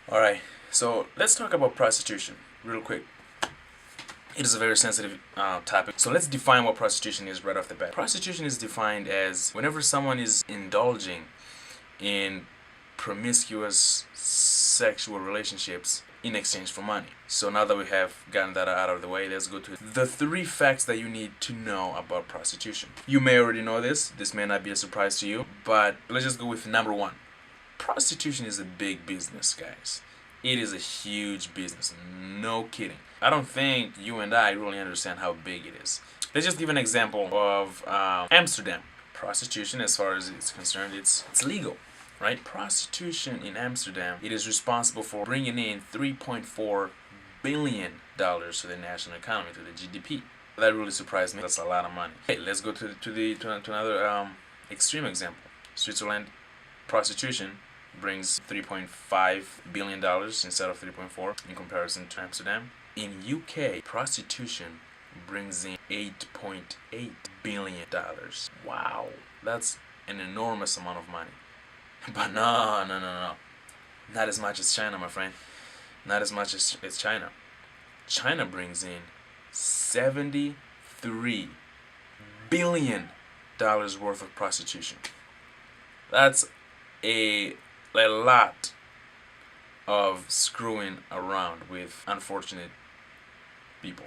Alright, so let's talk about prostitution real quick. It is a very sensitive topic. So let's define what prostitution is right off the bat. Prostitution is defined as whenever someone is indulging in promiscuous sexual relationships in exchange for money. So now that we have gotten that out of the way, let's go to the 3 facts that you need to know about prostitution. You may already know this. This may not be a surprise to you, but let's just go with number 1. Prostitution is a big business, guys. It is a huge business. No kidding. I don't think you and I really understand how big it is. Let's just give an example of Amsterdam. Prostitution, as far as it's concerned, it's legal, right? Prostitution in Amsterdam, it is responsible for bringing in $3.4 billion to the national economy, to the GDP. That really surprised me. That's a lot of money. Okay, let's go to another extreme example. Switzerland. Prostitution brings $3.5 billion instead of 3.4 in comparison to Amsterdam. In UK, prostitution brings in $8.8 billion. Wow, that's an enormous amount of money. But no. Not as much as China, my friend. Not as much as China. China brings in $73 billion worth of prostitution. That's a lot of screwing around with unfortunate people.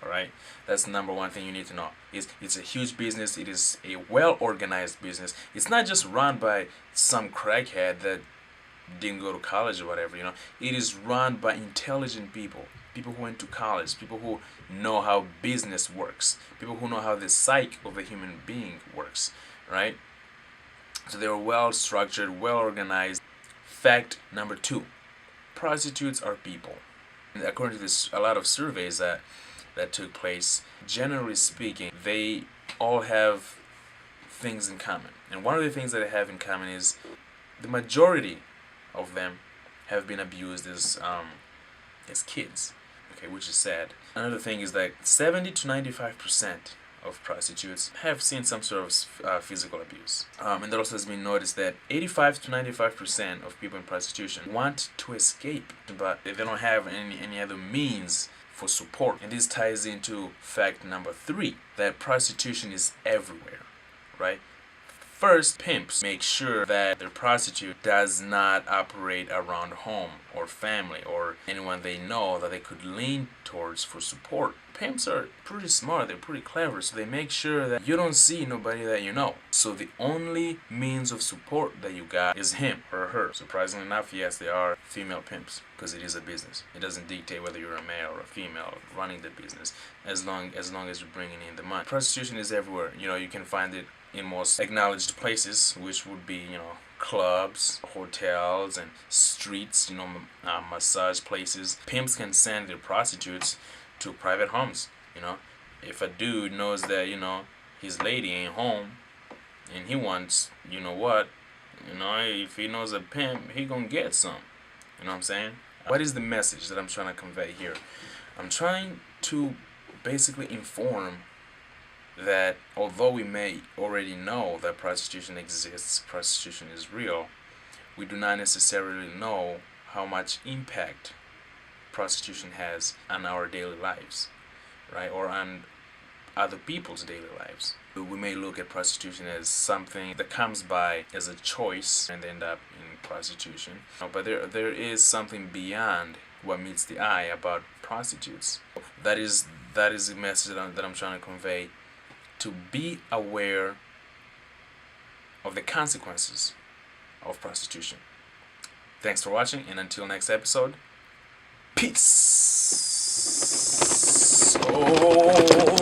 Alright, that's the number 1 thing you need to know. It's a huge business. It is a well-organized business. It's not just run by some crackhead that didn't go to college or whatever, It is run by intelligent people who went to college, people who know how business works, people who know how the psyche of a human being works, right? So they're well structured, well organized. Fact number 2, prostitutes are people. And according to a lot of surveys that took place, generally speaking, they all have things in common. And one of the things that they have in common is the majority of them have been abused as kids. Okay, which is sad. Another thing is that 70 to 95% of prostitutes have seen some sort of physical abuse. And it also has been noticed that 85 to 95% of people in prostitution want to escape, but they don't have any other means for support. And this ties into fact number 3, that prostitution is everywhere, right? First, pimps make sure that their prostitute does not operate around home or family or anyone they know that they could lean towards for support. Pimps are pretty smart, they're pretty clever, so they make sure that you don't see nobody that you know. So the only means of support that you got is him or her. Surprisingly enough, yes, they are female pimps, because it is a business. It doesn't dictate whether you're a male or a female running the business, as long as you're bringing in the money. Prostitution is everywhere. You can find it in most acknowledged places, which would be, clubs, hotels, and streets, massage places. Pimps can send their prostitutes to private homes. If a dude knows that, his lady ain't home and he wants, if he knows a pimp, he gonna get some. You know what I'm saying? What is the message that I'm trying to convey here? I'm trying to basically inform that although we may already know that prostitution exists, prostitution is real, we do not necessarily know how much impact prostitution has on our daily lives, right? Or on other people's daily lives. We may look at prostitution as something that comes by as a choice and end up in prostitution. But there is something beyond what meets the eye about prostitutes. That is the message that I'm trying to convey. To be aware of the consequences of prostitution. Thanks for watching, and until next episode, peace. Oh.